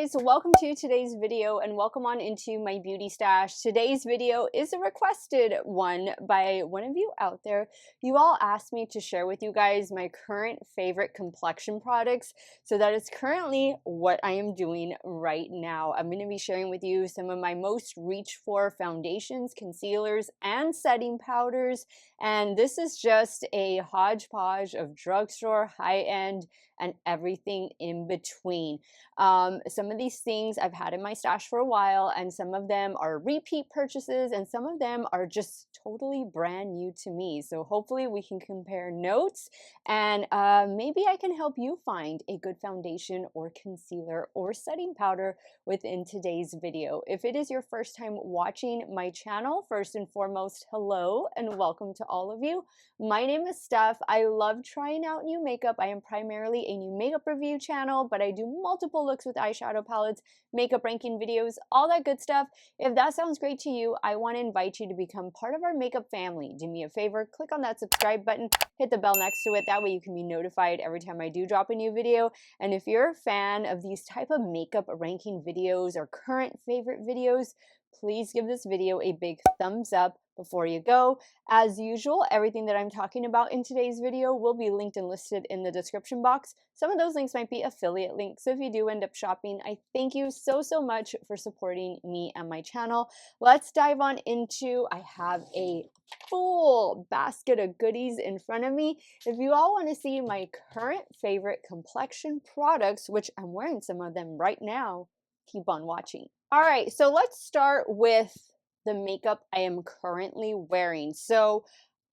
guys, welcome to today's video and welcome on into my beauty stash. Today's video is a requested one by one of you out there. You all asked me to share with you guys my current favorite complexion products, so that is currently what I am doing right now. I'm going to be sharing with you some of my most reached for foundations, concealers, and setting powders, and this is just a hodgepodge of drugstore, high-end, and everything in between. Some of these things I've had in my stash for a while, and some of them are repeat purchases, and some of them are just totally brand new to me. So hopefully we can compare notes, and maybe I can help you find a good foundation or concealer or setting powder within today's video. If it is your first time watching my channel, first and foremost, hello and welcome to all of you. My name is Steph. I love trying out new makeup. I am primarily a new makeup review channel, but I do multiple looks with eyeshadow palettes, makeup ranking videos, all that good stuff. If that sounds great to you, I want to invite you to become part of our makeup family. Do me a favor, click on that subscribe button, hit the bell next to it. That way you can be notified every time I do drop a new video. And if you're a fan of these type of makeup ranking videos or current favorite videos, please give this video a big thumbs up before you go. As usual, everything that I'm talking about in today's video will be linked and listed in the description box. Some of those links might be affiliate links, so if you do end up shopping, I thank you so much for supporting me and my channel. Let's dive on into, I have a full basket of goodies in front of me. If you all want to see my current favorite complexion products, which I'm wearing some of them right now, keep on watching. All right, so let's start with the makeup I am currently wearing. So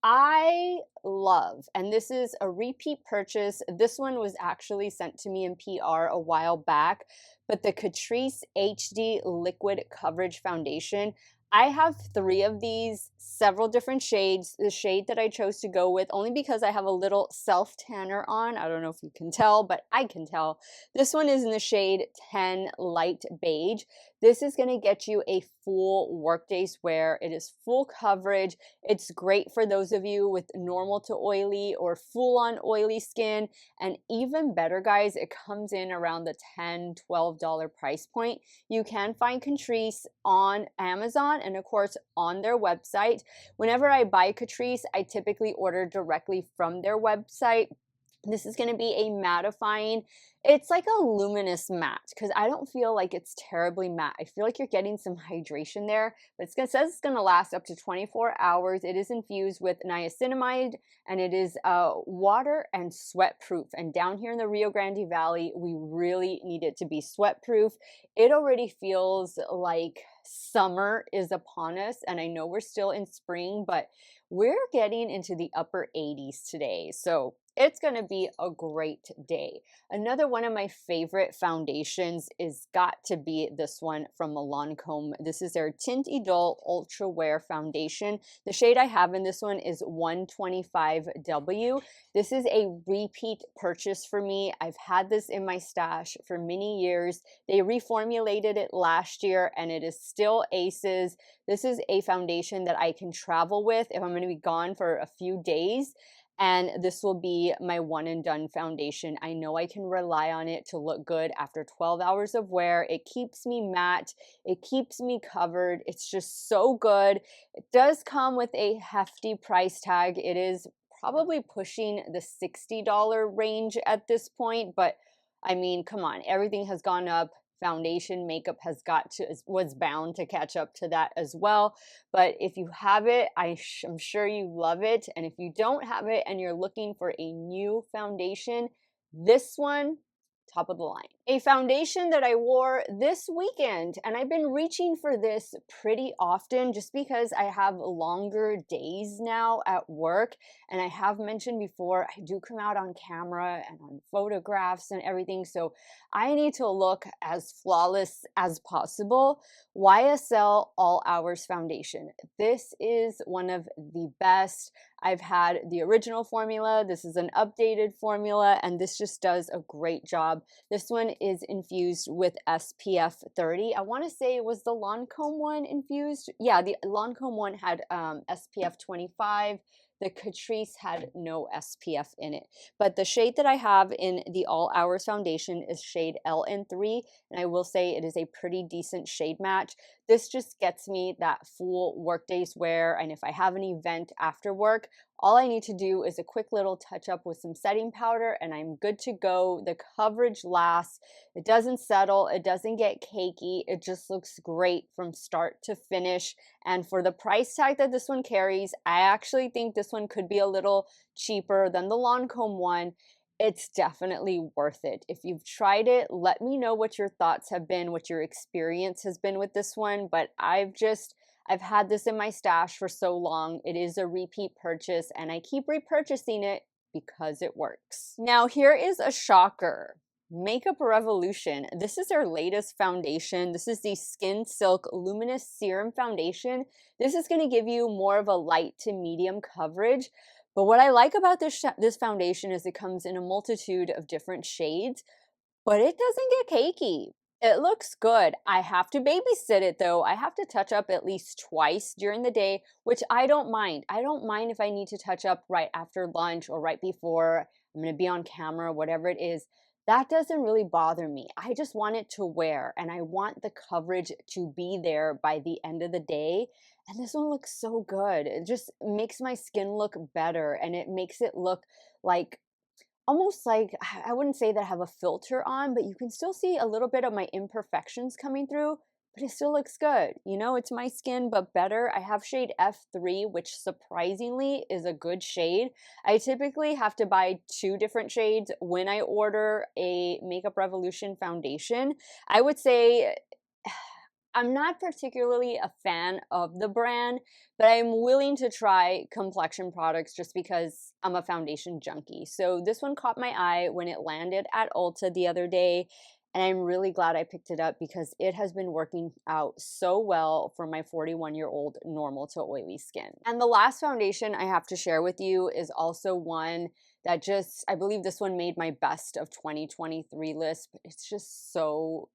I love, and this is a repeat purchase. This one was actually sent to me in PR a while back, but the Catrice HD Liquid Coverage Foundation. I have 3 of these, several different shades. The shade that I chose to go with, only because I have a little self tanner on. I don't know if you can tell, but I can tell. This one is in the shade 10 Light Beige. This is going to get you a full workday's wear. It is full coverage. It's great for those of you with normal to oily or full-on oily skin. And even better, guys, it comes in around the $10, $12 price point. You can find Catrice on Amazon and, of course, on their website. Whenever I buy Catrice, I typically order directly from their website. This is going to be a mattifying, it's like a luminous matte, because I don't feel like it's terribly matte. I feel like you're getting some hydration there, but it says it's going to last up to 24 hours. It is infused with niacinamide, and it is water and sweat proof. And down here in the Rio Grande Valley, we really need it to be sweat proof. It already feels like summer is upon us, and I know we're still in spring, but we're getting into the upper 80s today. So it's going to be a great day. Another one of my favorite foundations is got to be this one from Lancome. This is their Tint Idole Ultra Wear Foundation. The shade I have in this one is 125W. This is a repeat purchase for me. I've had this in my stash for many years. They reformulated it last year and it is still aces. This is a foundation that I can travel with if I'm going to be gone for a few days. And this will be my one and done foundation. I know I can rely on it to look good after 12 hours of wear. It keeps me matte. It keeps me covered. It's just so good. It does come with a hefty price tag. It is probably pushing the $60 range at this point, but I mean, come on, everything has gone up. Foundation makeup was bound to catch up to that as well. But if you have it, I'm sure you love it. And if you don't have it and you're looking for a new foundation, this one, top of the line. A foundation that I wore this weekend, and I've been reaching for this pretty often just because I have longer days now at work. And I have mentioned before, I do come out on camera and on photographs and everything, so I need to look as flawless as possible. YSL All Hours Foundation. This is one of the best. I've had the original formula. This is an updated formula, and this just does a great job. This one is infused with SPF 30. I want to say it was the Lancome one infused. Yeah, the Lancome one had SPF 25. The Catrice had no SPF in it. But the shade that I have in the All Hours foundation is shade LN3, and I will say it is a pretty decent shade match. This just gets me that full workday's wear, and if I have an event after work, all I need to do is a quick little touch up with some setting powder and I'm good to go. The coverage lasts, it doesn't settle, it doesn't get cakey, it just looks great from start to finish. And for the price tag that this one carries, I actually think this one could be a little cheaper than the Lancome one. It's definitely worth it. If you've tried it, let me know what your thoughts have been, what your experience has been with this one. But I've had this in my stash for so long. It is a repeat purchase and I keep repurchasing it because it works. Now here is a shocker. Makeup Revolution. This is their latest foundation. This is the Skin Silk Luminous Serum Foundation. This is going to give you more of a light to medium coverage. But what I like about this foundation is it comes in a multitude of different shades, but it doesn't get cakey. It looks good. I have to babysit it though. I have to touch up at least twice during the day, which I don't mind. I don't mind if I need to touch up right after lunch or right before I'm going to be on camera, whatever it is. That doesn't really bother me. I just want it to wear and I want the coverage to be there by the end of the day. And this one looks so good. It just makes my skin look better and it makes it look like almost like, I wouldn't say that I have a filter on, but you can still see a little bit of my imperfections coming through, but it still looks good. You know, it's my skin, but better. I have shade F3, which surprisingly is a good shade. I typically have to buy 2 different shades when I order a Makeup Revolution foundation. I would say I'm not particularly a fan of the brand, but I'm willing to try complexion products just because I'm a foundation junkie. So this one caught my eye when it landed at Ulta the other day, and I'm really glad I picked it up because it has been working out so well for my 41-year-old normal to oily skin. And the last foundation I have to share with you is also one that I believe this one made my best of 2023 list, but it's just so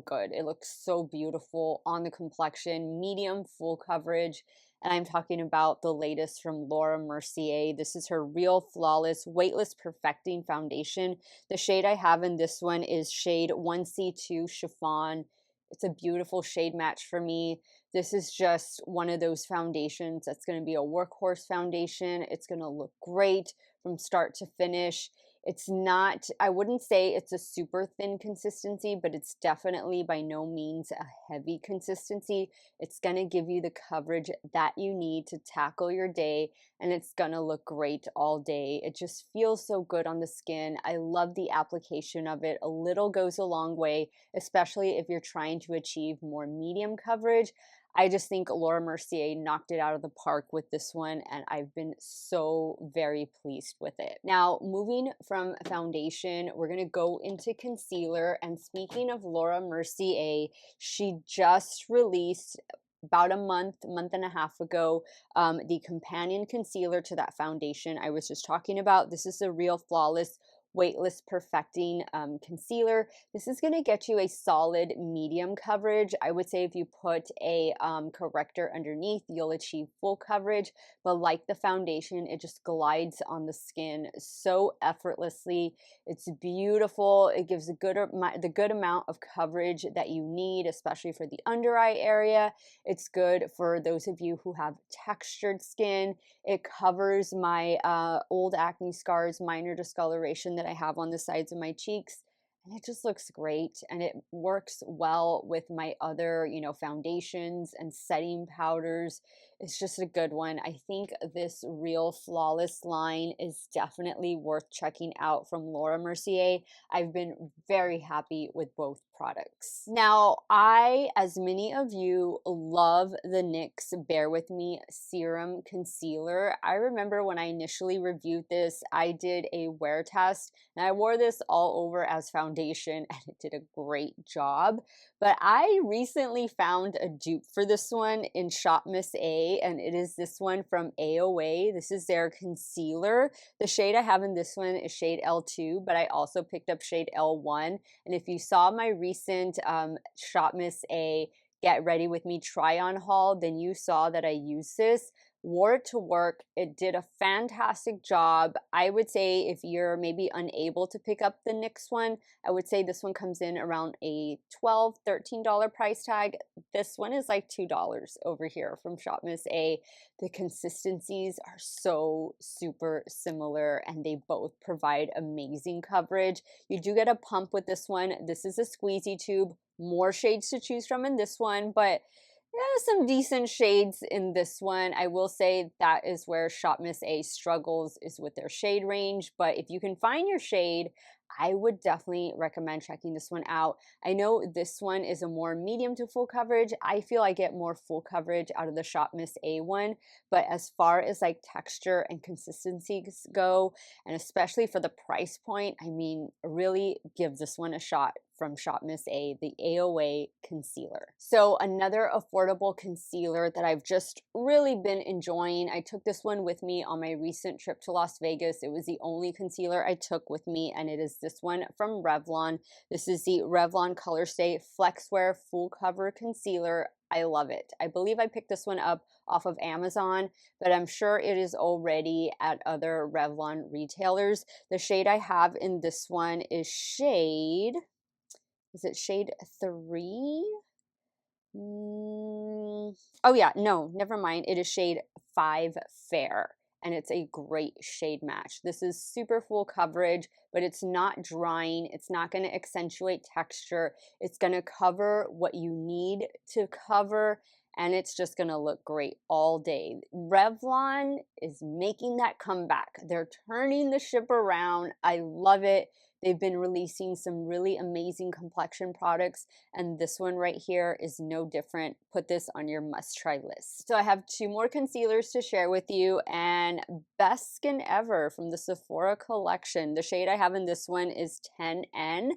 good. It looks so beautiful on the complexion, medium full coverage. And I'm talking about the latest from Laura Mercier. This is her Real Flawless Weightless Perfecting Foundation. The shade I have in this one is shade 1C2 Chiffon. It's a beautiful shade match for me. This is just one of those foundations that's going to be a workhorse foundation. It's going to look great from start to finish. It's not, I wouldn't say it's a super thin consistency, but it's definitely by no means a heavy consistency. It's going to give you the coverage that you need to tackle your day, and it's going to look great all day. It just feels so good on the skin. I love the application of it. A little goes a long way, especially if you're trying to achieve more medium coverage. I just think Laura Mercier knocked it out of the park with this one, and I've been so very pleased with it. Now, moving from foundation, we're going to go into concealer. And speaking of Laura Mercier, she just released about a month and a half ago, the companion concealer to that foundation I was just talking about. This is the Real Flawless Weightless Perfecting Concealer. This is going to get you a solid medium coverage. I would say if you put a corrector underneath, you'll achieve full coverage. But like the foundation, it just glides on the skin so effortlessly. It's beautiful. It gives the good amount of coverage that you need, especially for the under eye area. It's good for those of you who have textured skin. It covers my old acne scars, minor discoloration that I have on the sides of my cheeks. And it just looks great, and it works well with my other, foundations and setting powders. It's just a good one. I think this Real Flawless line is definitely worth checking out from Laura Mercier. I've been very happy with both products. Now, as many of you, love the NYX Bare With Me Serum Concealer. I remember when I initially reviewed this, I did a wear test, and I wore this all over as foundation, and it did a great job. But I recently found a dupe for this one in Shop Miss A, and it is this one from AOA. This is their concealer. The shade I have in this one is shade L2, but I also picked up shade L1. And if you saw my recent Shop Miss A Get Ready With Me try on haul, then you saw that I used this. wore it to work. It did a fantastic job. I would say if you're maybe unable to pick up the NYX one, I would say this one comes in around a $12, $13 price tag. This one is like $2 over here from Shop Miss A. The consistencies are so super similar and they both provide amazing coverage. You do get a pump with this one. This is a squeezy tube. More shades to choose from in this one, but yeah, some decent shades in this one. I will say that is where Shop Miss A struggles, is with their shade range. But if you can find your shade, I would definitely recommend checking this one out. I know this one is a more medium to full coverage. I feel I get more full coverage out of the Shop Miss A one. But as far as like texture and consistencies go, and especially for the price point, I mean, really give this one a shot from Shop Miss A, the AOA concealer. So another affordable concealer that I've just really been enjoying. I took this one with me on my recent trip to Las Vegas. It was the only concealer I took with me, and it is this one from Revlon. This is the Revlon Color Stay Flexwear Full Cover Concealer. I love it. I believe I picked this one up off of Amazon, but I'm sure it is already at other Revlon retailers. The shade I have in this one is shade 3? Oh yeah, no, never mind. It is shade 5 Fair, and it's a great shade match. This is super full coverage, but it's not drying. It's not going to accentuate texture. It's going to cover what you need to cover, and it's just going to look great all day. Revlon is making that comeback. They're turning the ship around. I love it. They've been releasing some really amazing complexion products, and this one right here is no different. Put this on your must-try list. So I have 2 more concealers to share with you, and Best Skin Ever from the Sephora collection. The shade I have in this one is 10N.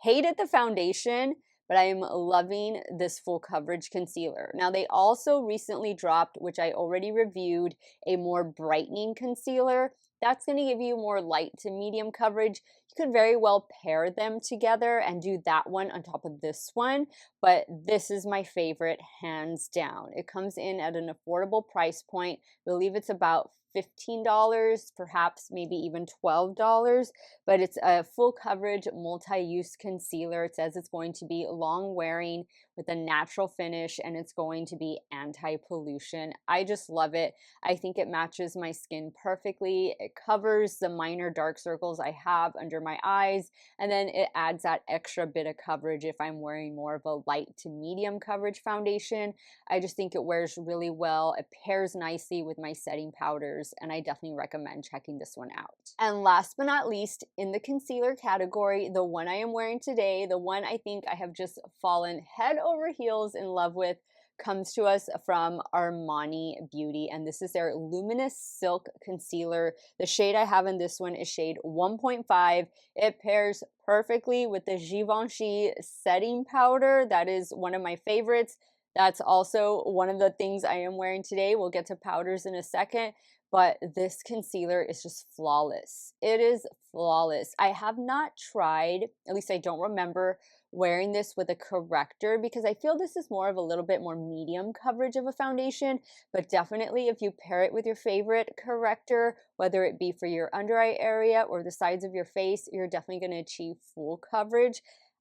Hated the foundation, but I am loving this full coverage concealer. Now they also recently dropped, which I already reviewed, a more brightening concealer. That's going to give you more light to medium coverage. You could very well pair them together and do that one on top of this one, but this is my favorite hands down. It comes in at an affordable price point. I believe it's about $15, perhaps maybe even $12, but it's a full coverage multi-use concealer. It says it's going to be long wearing with a natural finish, and it's going to be anti-pollution. I just love it. I think it matches my skin perfectly. It covers the minor dark circles I have under my eyes, and then it adds that extra bit of coverage if I'm wearing more of a light to medium coverage foundation. I just think it wears really well. It pairs nicely with my setting powders, and I definitely recommend checking this one out. And last but not least, in the concealer category, the one I am wearing today, the one I think I have just fallen head over heels in love with, comes to us from Armani Beauty, and this is their Luminous Silk Concealer. The shade I have in this one is shade 1.5. It pairs perfectly with the Givenchy setting powder. That is one of my favorites. That's also one of the things I am wearing today. We'll get to powders in a second, but this concealer is just flawless. It is flawless. I have not tried, at least I don't remember, wearing this with a corrector, because I feel this is more of a little bit more medium coverage of a foundation, but definitely if you pair it with your favorite corrector, whether it be for your under eye area or the sides of your face, you're definitely going to achieve full coverage.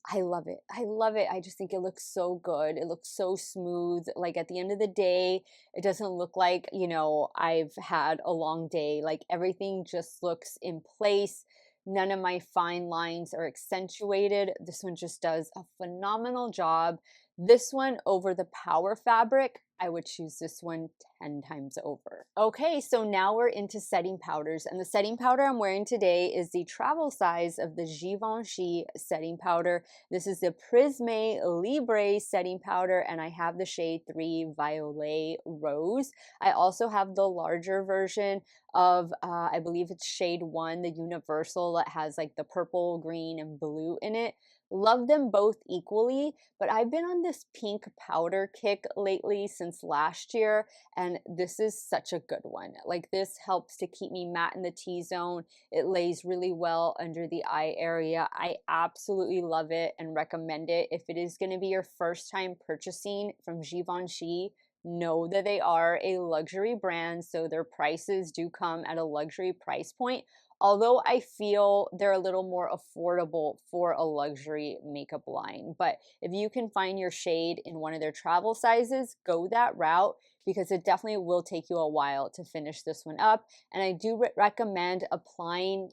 I love it. I love it. I just think it looks so good. It looks so smooth. Like at the end of the day, it doesn't look like, you know, I've had a long day. Like everything just looks in place. None of my fine lines are accentuated. This one just does a phenomenal job. This one over the Power Fabric, I would choose this one 10 times over. Okay, so now we're into setting powders, and the setting powder I'm wearing today is the travel size of the Givenchy setting powder. This is the Prisme Libre setting powder, and I have the shade 3 Violet Rose. I also have the larger version of, I believe it's shade 1, the Universal, that has like the purple, green, and blue in it. Love them both equally, but I've been on this pink powder kick lately since last year, and this is such a good one. Like this helps to keep me matte in the T-zone. It lays really well under the eye area. I absolutely love it and recommend it. If it is going to be your first time purchasing from Givenchy, know that they are a luxury brand, so their prices do come at a luxury price point. Although I feel they're a little more affordable for a luxury makeup line. But if you can find your shade in one of their travel sizes, go that route because it definitely will take you a while to finish this one up. And I do recommend applying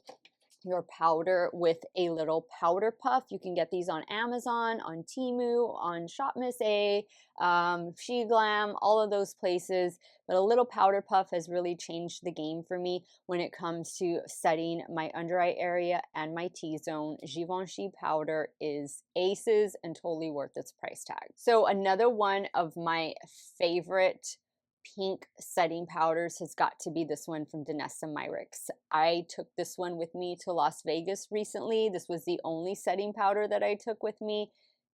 your powder with a little powder puff. You can get these on Amazon, on Temu, on Shop Miss A, She Glam, all of those places. But a little powder puff has really changed the game for me when it comes to setting my under eye area and my T-zone. Givenchy powder is aces and totally worth its price tag. So another one of my favorite pink setting powders has got to be this one from Danessa Myricks. I took this one with me to Las Vegas recently. This was the only setting powder that I took with me,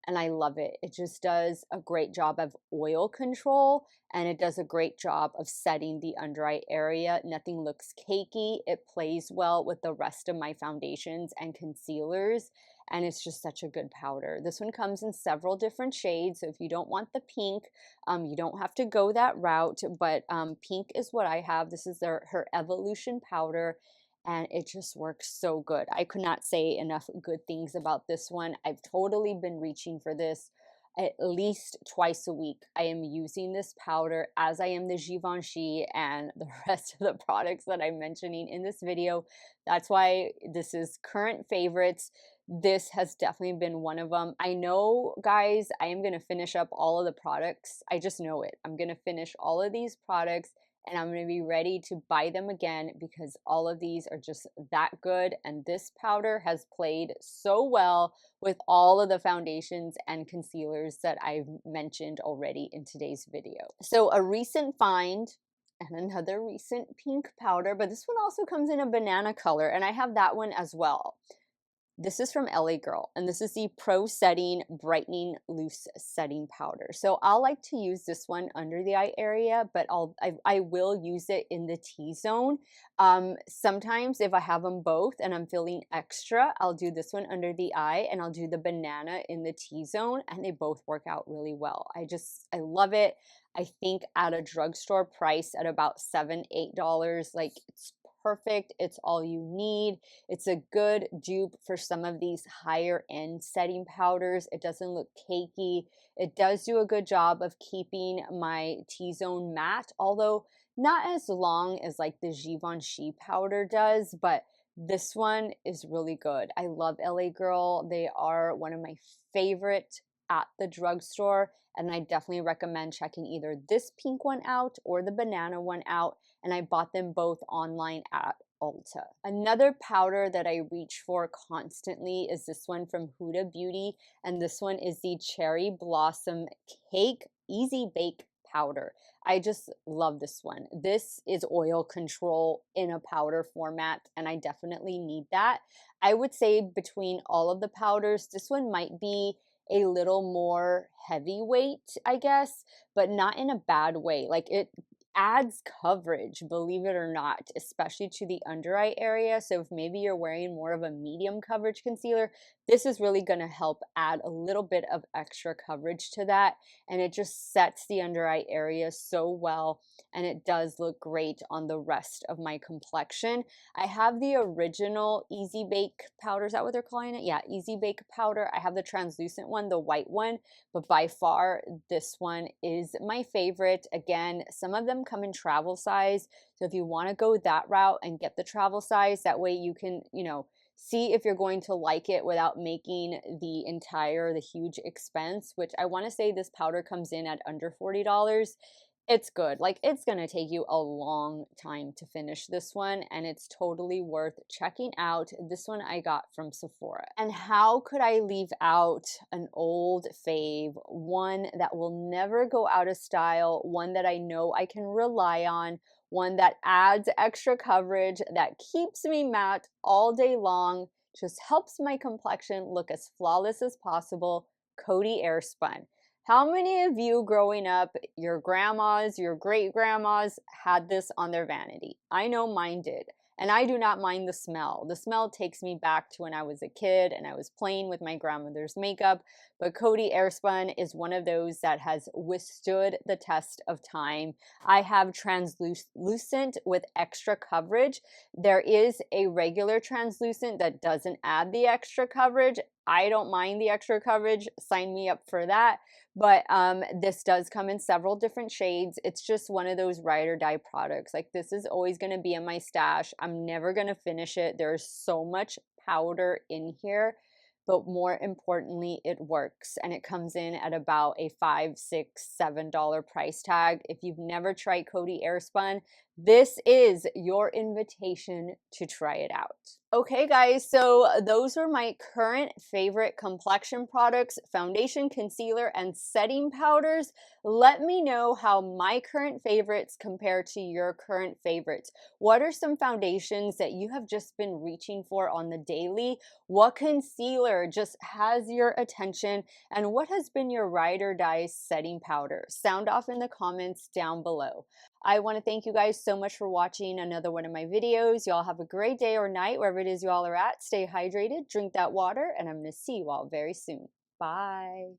and I love it. It just does a great job of oil control, and it does a great job of setting the under eye area. Nothing looks cakey. It plays well with the rest of my foundations and concealers, and it's just such a good powder. This one comes in several different shades, so if you don't want the pink, you don't have to go that route, but pink is what I have. This is her Evolution powder, and it just works so good. I could not say enough good things about this one. I've totally been reaching for this at least twice a week. I am using this powder as I am the Givenchy and the rest of the products that I'm mentioning in this video. That's why this is current favorites. This has definitely been one of them. I know, guys, I am going to finish up all of the products. I just know it. I'm going to finish all of these products and I'm going to be ready to buy them again because all of these are just that good. And this powder has played so well with all of the foundations and concealers that I've mentioned already in today's video. So a recent find and another recent pink powder, but this one also comes in a banana color, and I have that one as well. This is from LA Girl, and this is the Pro Setting Brightening Loose Setting Powder. So I'll like to use this one under the eye area, but I will use it in the T-zone. Sometimes if I have them both and I'm feeling extra, I'll do this one under the eye and I'll do the banana in the T-zone, and they both work out really well. I love it. I think at a drugstore price at about $7, $8, like it's perfect. It's all you need. It's a good dupe for some of these higher end setting powders. It doesn't look cakey. It does do a good job of keeping my T-zone matte, although not as long as like the Givenchy powder does, but this one is really good. I love LA Girl. They are one of my favorite at the drugstore, and I definitely recommend checking either this pink one out or the banana one out, and I bought them both online at Ulta. Another powder that I reach for constantly is this one from Huda Beauty, and this one is the Cherry Blossom Cake Easy Bake Powder. I just love this one. This is oil control in a powder format, and I definitely need that. I would say between all of the powders, this one might be a little more heavyweight, I guess, but not in a bad way. Like it adds coverage, believe it or not, especially to the under eye area. So if maybe you're wearing more of a medium coverage concealer, this is really going to help add a little bit of extra coverage to that. And it just sets the under eye area so well. And it does look great on the rest of my complexion. I have the original Easy Bake powder. Is that what they're calling it? Yeah, Easy Bake powder. I have the translucent one, the white one, but by far this one is my favorite. Again, some of them come in travel size. So if you want to go that route and get the travel size, that way you can, see if you're going to like it without making the huge expense, which I want to say this powder comes in at under $40. It's good. Like it's going to take you a long time to finish this one, and it's totally worth checking out. This one I got from Sephora. And how could I leave out an old fave, one that will never go out of style, one that I know I can rely on, one that adds extra coverage, that keeps me matte all day long, just helps my complexion look as flawless as possible. Coty Airspun. How many of you growing up, your grandmas, your great grandmas had this on their vanity? I know mine did. and I do not mind the smell. The smell takes me back to when I was a kid and I was playing with my grandmother's makeup. But Coty Airspun is one of those that has withstood the test of time. I have translucent with extra coverage. There is a regular translucent that doesn't add the extra coverage. I don't mind the extra coverage. Sign me up for that. But this does come in several different shades. It's just one of those ride or die products. Like, this is always going to be in my stash. I'm never going to finish it. There's so much powder in here, but more importantly, it works, and it comes in at about a $5, $6, $7 price tag. If you've never tried Coty Airspun, this is your invitation to try it out. Okay guys, so those are my current favorite complexion products: foundation, concealer, and setting powders. Let me know how my current favorites compare to your current favorites. What are some foundations that you have just been reaching for on the daily? What concealer just has your attention? And what has been your ride or die setting powder? Sound off in the comments down below. I want to thank you guys so much for watching another one of my videos. Y'all have a great day or night wherever it is you all are at. Stay hydrated, drink that water, and I'm going to see you all very soon. Bye.